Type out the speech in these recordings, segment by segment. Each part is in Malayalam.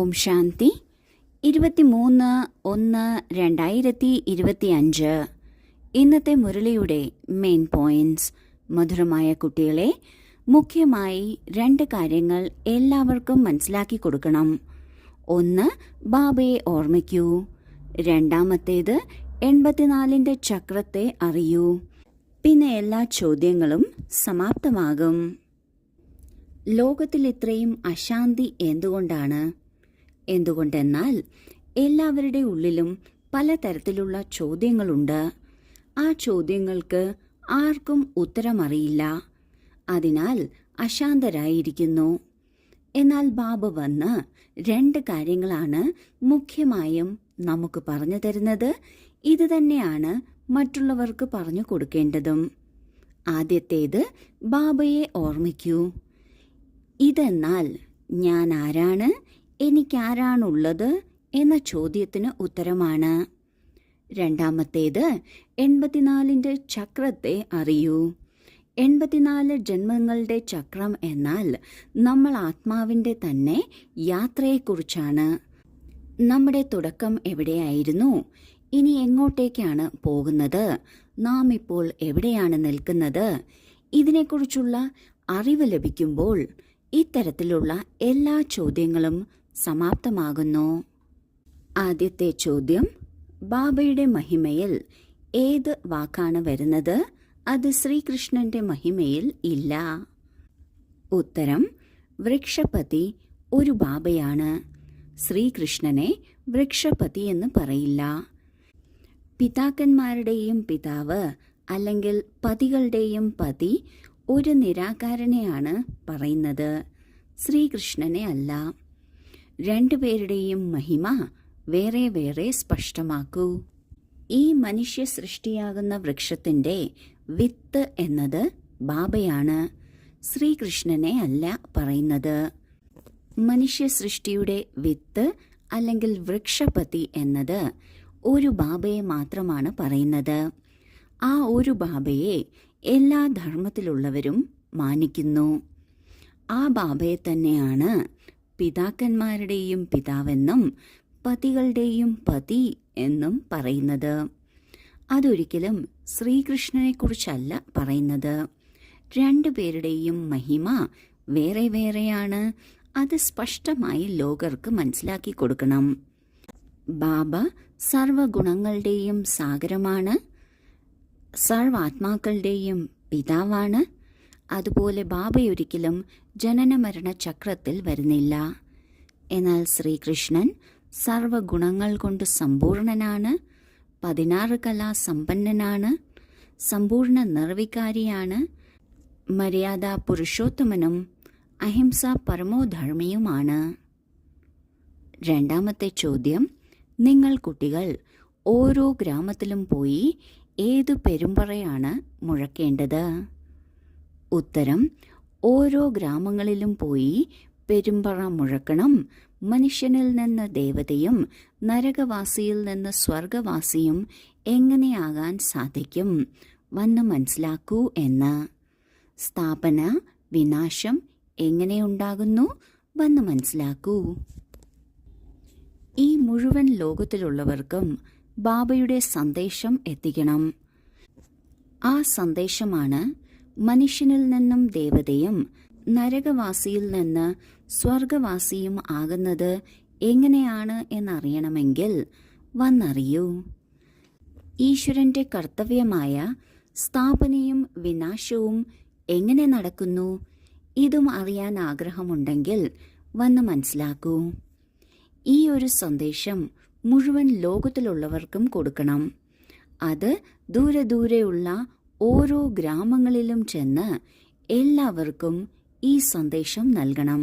ഓം ശാന്തി. 23/1/2025 ഇന്നത്തെ മുരളിയുടെ മെയിൻ പോയിന്റ്സ്. മധുരമായ കുട്ടികളെ, മുഖ്യമായി 2 കാര്യങ്ങൾ എല്ലാവർക്കും മനസ്സിലാക്കി കൊടുക്കണം. ഒന്ന്, ബാബയെ ഓർമ്മിക്കൂ. രണ്ടാമത്തേത്, 84ന്റെ ചക്രത്തെ അറിയൂ. പിന്നെ എല്ലാ ചോദ്യങ്ങളും സമാപ്തമാകും. ലോകത്തിൽ ഇത്രയും അശാന്തി എന്തുകൊണ്ടാണ്? എന്തുകൊണ്ടെന്നാൽ എല്ലാവരുടെ ഉള്ളിലും പലതരത്തിലുള്ള ചോദ്യങ്ങളുണ്ട്. ആ ചോദ്യങ്ങൾക്ക് ആർക്കും ഉത്തരമറിയില്ല. അതിനാൽ അശാന്തരായിരിക്കുന്നു. എന്നാൽ ബാബ വന്ന് 2 കാര്യങ്ങളാണ് മുഖ്യമായും നമുക്ക് പറഞ്ഞു തരുന്നത്. ഇത് തന്നെയാണ് മറ്റുള്ളവർക്ക് പറഞ്ഞു കൊടുക്കേണ്ടതും. ആദ്യത്തേത്, ബാബയെ ഓർമ്മിക്കൂ. ഇതെന്നാൽ ഞാൻ ആരാണ്, എനിക്കാരാണുള്ളത് എന്ന ചോദ്യത്തിന് ഉത്തരമാണ്. രണ്ടാമത്തേത്, 84ന്റെ ചക്രത്തെ അറിയൂ. 84 ജന്മങ്ങളുടെ ചക്രം എന്നാൽ നമ്മൾ ആത്മാവിന്റെ തന്നെ യാത്രയെക്കുറിച്ചാണ്. നമ്മുടെ തുടക്കം എവിടെയായിരുന്നു, ഇനി എങ്ങോട്ടേക്കാണ് പോകുന്നത്, നാം ഇപ്പോൾ എവിടെയാണ് നിൽക്കുന്നത്, ഇതിനെക്കുറിച്ചുള്ള അറിവ് ലഭിക്കുമ്പോൾ ഇത്തരത്തിലുള്ള എല്ലാ ചോദ്യങ്ങളും സമാപ്തമാകുന്നു. ആദ്യത്തെ ചോദ്യം, ബാബയുടെ മഹിമയിൽ ഏത് വാക്കാണ് വരുന്നത്? അത് ശ്രീകൃഷ്ണന്റെ മഹിമയിൽ ഇല്ല. ഉത്തരം, വൃക്ഷപതി ഒരു ബാബയാണ്. ശ്രീകൃഷ്ണനെ വൃക്ഷപതി എന്ന് പറയില്ല. പിതാക്കന്മാരുടെയും പിതാവ് അല്ലെങ്കിൽ പതികളുടെയും പതി ഒരു നിരാകാരനെയാണ് പറയുന്നത്, ശ്രീകൃഷ്ണനെ അല്ല. 2 പേരുടെയും മഹിമ വേറെ വേറെ സ്പഷ്ടമാക്കൂ. ഈ മനുഷ്യ സൃഷ്ടിയാകുന്ന വൃക്ഷത്തിന്റെ വിത്ത് എന്നത് ബാബയാണ്, ശ്രീകൃഷ്ണനെ അല്ല പറയുന്നത്. മനുഷ്യ സൃഷ്ടിയുടെ വിത്ത് അല്ലെങ്കിൽ വൃക്ഷപതി എന്നത് ഒരു ബാബയെ മാത്രമാണ് പറയുന്നത്. ആ ഒരു ബാബയെ എല്ലാ ധർമ്മത്തിലുള്ളവരും മാനിക്കുന്നു. ആ ബാബയെ തന്നെയാണ് പിതാക്കന്മാരുടെയും പിതാവെന്നും പതികളുടെയും പതി എന്നും പറയുന്നത്. അതൊരിക്കലും ശ്രീകൃഷ്ണനെക്കുറിച്ചല്ല പറയുന്നത്. 2 പേരുടെയും മഹിമ വേറെ വേറെയാണ്. അത് സ്പഷ്ടമായി ലോകർക്ക് മനസ്സിലാക്കി കൊടുക്കണം. ബാബ സർവഗുണങ്ങളുടെയും സാഗരമാണ്, സർവാത്മാക്കളുടെയും പിതാവാണ്. അതുപോലെ ബാബയൊരിക്കലും ജനനമരണ ചക്രത്തിൽ വരുന്നില്ല. എന്നാൽ ശ്രീകൃഷ്ണൻ സർവഗുണങ്ങൾ കൊണ്ട് സമ്പൂർണനാണ്, 16 കലാസമ്പന്നനാണ്, സമ്പൂർണ്ണ നിർവികാരിയാണ്, മര്യാദ പുരുഷോത്തമനും അഹിംസ പരമോധർമ്മിയുമാണ്. രണ്ടാമത്തെ ചോദ്യം, നിങ്ങൾ കുട്ടികൾ ഓരോ ഗ്രാമത്തിലും പോയി ഏതു പെരുമ്പറയാണ് മുഴക്കേണ്ടത്? ഉത്തരം, ഓരോ ഗ്രാമങ്ങളിലും പോയി പെരുമ്പറ മുഴക്കണം. മനുഷ്യനിൽ നിന്ന് ദേവതയും നരകവാസിയിൽ നിന്ന് സ്വർഗവാസിയും എങ്ങനെയാകാൻ സാധിക്കും, വന്ന് മനസ്സിലാക്കൂ എന്ന്. സ്ഥാപന വിനാശം എങ്ങനെയുണ്ടാകുന്നു, വന്ന് മനസ്സിലാക്കൂ. ഈ മുഴുവൻ ലോകത്തിലുള്ളവർക്കും ബാബയുടെ സന്ദേശം എത്തിക്കണം. ആ സന്ദേശമാണ് മനുഷ്യനിൽ നിന്നും ദേവതയും നരകവാസിയിൽ നിന്ന് സ്വർഗവാസിയും ആകുന്നത് എങ്ങനെയാണ് എന്നറിയണമെങ്കിൽ വന്നറിയൂ. ഈശ്വരന്റെ കർത്തവ്യമായ സ്ഥാപനയും വിനാശവും എങ്ങനെ നടക്കുന്നു, ഇതും അറിയാൻ ആഗ്രഹമുണ്ടെങ്കിൽ വന്ന് മനസ്സിലാക്കൂ. ഈ ഒരു സന്ദേശം മുഴുവൻ ലോകത്തിലുള്ളവർക്കും കൊടുക്കണം. അത് ദൂരെ ദൂരെയുള്ള ഓരോ ഗ്രാമങ്ങളിലും ചെന്ന് എല്ലാവർക്കും ഈ സന്ദേശം നൽകണം.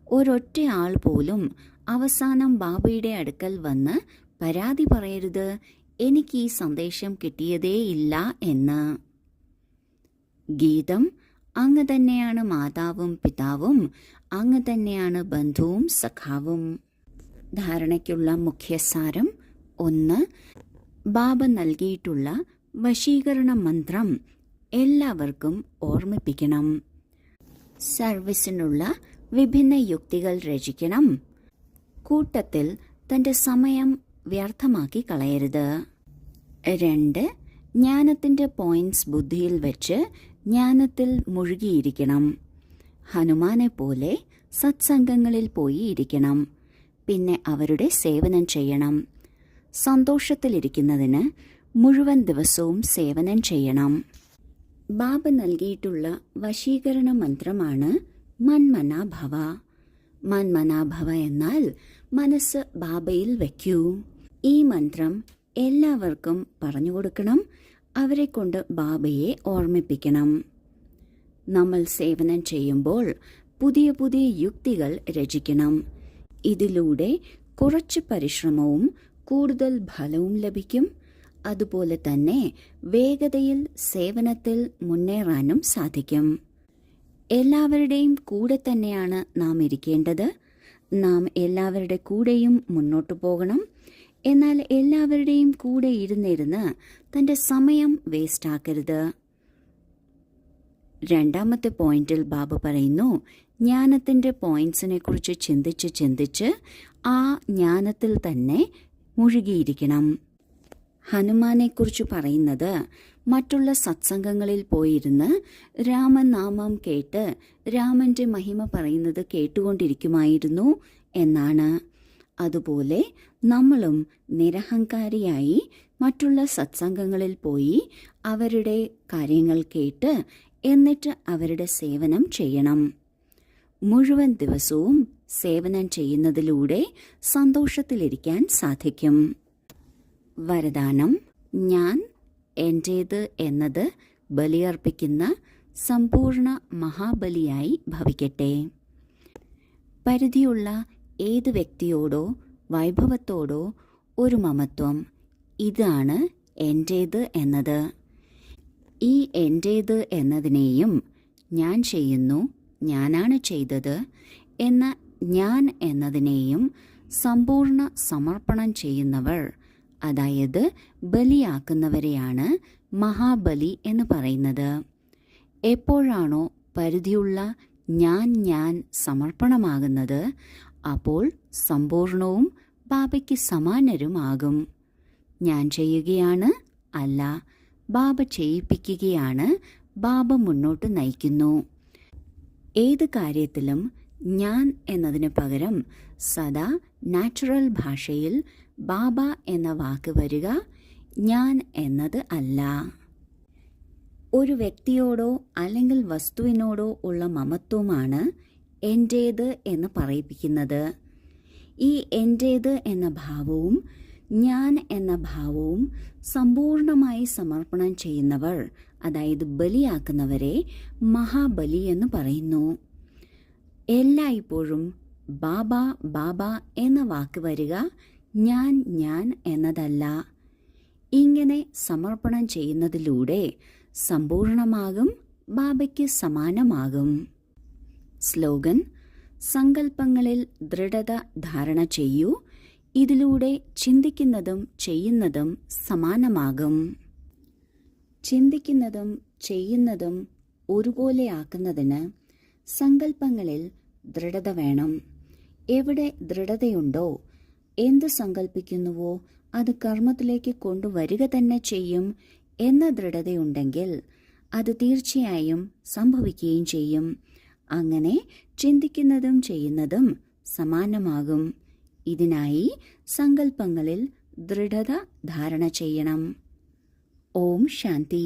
ഒരൊറ്റ ആൾ പോലും അവസാനം ബാബയുടെ അടുക്കൽ വന്ന് പരാതി പറയരുത്, എനിക്ക് ഈ സന്ദേശം കിട്ടിയതേയില്ല എന്ന്. ഗീതം, അങ്ങ് തന്നെയാണ് മാതാവും പിതാവും, അങ്ങ് തന്നെയാണ് ബന്ധുവും സഖാവും. ധാരണയ്ക്കുള്ള മുഖ്യസാരം: 1. ബാബ നൽകിയിട്ടുള്ള വശീകരണ മന്ത്രം എല്ലാവർക്കും ഓർമ്മിപ്പിക്കണം. സർവീസിനുള്ള വിഭിന്ന യുക്തികൾ രചിക്കണം. കൂട്ടത്തിൽ തന്റെ സമയം വ്യർത്ഥമാക്കി കളയരുത്. 2. ജ്ഞാനത്തിന്റെ പോയിന്റ്സ് ബുദ്ധിയിൽ വെച്ച് ജ്ഞാനത്തിൽ മുഴുകിയിരിക്കണം. ഹനുമാനെ പോലെ സത്സംഗങ്ങളിൽ പോയി ഇരിക്കണം. പിന്നെ അവരുടെ സേവനം ചെയ്യണം. സന്തോഷത്തിലിരിക്കുന്നതിന് മുഴുവൻ ദിവസവും സേവനം ചെയ്യണം. ബാബ നൽകിയിട്ടുള്ള വശീകരണ മന്ത്രമാണ് മന്മനാഭവ. മന്മനാഭവ എന്നാൽ മനസ്സ് ബാബയിൽ വയ്ക്കൂ. ഈ മന്ത്രം എല്ലാവർക്കും പറഞ്ഞുകൊടുക്കണം. അവരെ കൊണ്ട് ബാബയെ ഓർമ്മിപ്പിക്കണം. നമ്മൾ സേവനം ചെയ്യുമ്പോൾ പുതിയ പുതിയ യുക്തികൾ രചിക്കണം. ഇതിലൂടെ കുറച്ച് പരിശ്രമവും കൂടുതൽ ഫലവും ലഭിക്കും. അതുപോലെ തന്നെ വേഗതയിൽ സേവനത്തിൽ മുന്നേറാനും സാധിക്കും. എല്ലാവരുടെയും കൂടെ തന്നെയാണ് നാം ഇരിക്കേണ്ടത്. നാം എല്ലാവരുടെ കൂടെയും മുന്നോട്ടു പോകണം. എന്നാൽ എല്ലാവരുടെയും കൂടെ ഇരുന്നിരുന്ന് തന്റെ സമയം വേസ്റ്റാക്കരുത്. 2ാമത്തെ പോയിന്റിൽ ബാബ പറയുന്നു, ജ്ഞാനത്തിന്റെ പോയിന്റ്സിനെ കുറിച്ച് ചിന്തിച്ച് ആ ജ്ഞാനത്തിൽ തന്നെ മുഴുകിയിരിക്കണം. ഹനുമാനെക്കുറിച്ച് പറയുന്നത് മറ്റുള്ള സത്സംഗങ്ങളിൽ പോയിരുന്ന് രാമനാമം കേട്ട് രാമന്റെ മഹിമ പറയുന്നത് കേട്ടുകൊണ്ടിരിക്കുമായിരുന്നു എന്നാണ്. അതുപോലെ നമ്മളും നിരഹങ്കാരിയായി മറ്റുള്ള സത്സംഗങ്ങളിൽ പോയി അവരുടെ കാര്യങ്ങൾ കേട്ട് എന്നിട്ട് അവരുടെ സേവനം ചെയ്യണം. മുഴുവൻ ദിവസവും സേവനം ചെയ്യുന്നതിലൂടെ സന്തോഷത്തിലിരിക്കാൻ സാധിക്കും. വരദാനം: ഞാൻ എന്റേത് എന്നത് ബലിയർപ്പിക്കുന്ന സമ്പൂർണ്ണ മഹാബലിയായി ഭവിക്കട്ടെ. പരിധിയുള്ള ഏത് വ്യക്തിയോടോ വൈഭവത്തോടോ ഒരു മമത്വം, ഇതാണ് എന്റേത് എന്നത്. ഈ എന്റേത് എന്നതിനെയും ഞാൻ ചെയ്യുന്നു, ഞാനാണ് ചെയ്തത് എന്ന ഞാൻ എന്നതിനെയും സമ്പൂർണ്ണ സമർപ്പണം ചെയ്യുന്നവർ, അതായത് ബലിയാക്കുന്നവരെയാണ് മഹാബലി എന്ന് പറയുന്നത്. എപ്പോഴാണോ പരിധിയുള്ള ഞാൻ സമർപ്പണമാകുന്നത്, അപ്പോൾ സമ്പൂർണവും ബാബയ്ക്ക് സമാനരുമാകും. ഞാൻ ചെയ്യുകയാണ്, അല്ല ബാബ ചെയ്യിപ്പിക്കുകയാണ്, ബാബ മുന്നോട്ട് നയിക്കുന്നു. ഏത് കാര്യത്തിലും ഞാൻ എന്നതിന് പകരം സദാ നാച്ചുറൽ ഭാഷയിൽ ബാബ എന്ന വാക്ക് വരിക, ഞാൻ എന്നത് അല്ല. ഒരു വ്യക്തിയോടോ അല്ലെങ്കിൽ വസ്തുവിനോടോ ഉള്ള മമത്വമാണ് എന്റേത് എന്ന് പറയിപ്പിക്കുന്നത്. ഈ എന്റേത് എന്ന ഭാവവും ഞാൻ എന്ന ഭാവവും സമ്പൂർണമായി സമർപ്പണം ചെയ്യുന്നവർ, അതായത് ബലിയാക്കുന്നവരെ മഹാബലി എന്ന് പറയുന്നു. എല്ലായ്പ്പോഴും ബാബ ബാബ എന്ന വാക്ക് വരിക, ഞാൻ എന്നതല്ല. ഇങ്ങനെ സമർപ്പണം ചെയ്യുന്നതിലൂടെ സമ്പൂർണമാകും, ബാബയ്ക്ക് സമാനമാകും. സ്ലോഗൻ: സങ്കല്പങ്ങളിൽ ദൃഢത ധാരണ ചെയ്യൂ. ഇതിലൂടെ ചിന്തിക്കുന്നതും ചെയ്യുന്നതും സമാനമാകും. ചിന്തിക്കുന്നതും ചെയ്യുന്നതും ഒരുപോലെയാക്കുന്നതിന് സങ്കല്പങ്ങളിൽ ദൃഢത വേണം. എവിടെ ദൃഢതയുണ്ടോ, എന്ത് സങ്കല്പിക്കുന്നുവോ അത് കർമ്മത്തിലേക്ക് കൊണ്ടുവരിക തന്നെ ചെയ്യും എന്ന ദൃഢതയുണ്ടെങ്കിൽ അത് തീർച്ചയായും സംഭവിക്കുകയും ചെയ്യും. അങ്ങനെ ചിന്തിക്കുന്നതും ചെയ്യുന്നതും സമാനമാകും. ഇതിനായി സങ്കല്പങ്ങളിൽ ദൃഢത ധാരണ ചെയ്യണം. ഓം ശാന്തി.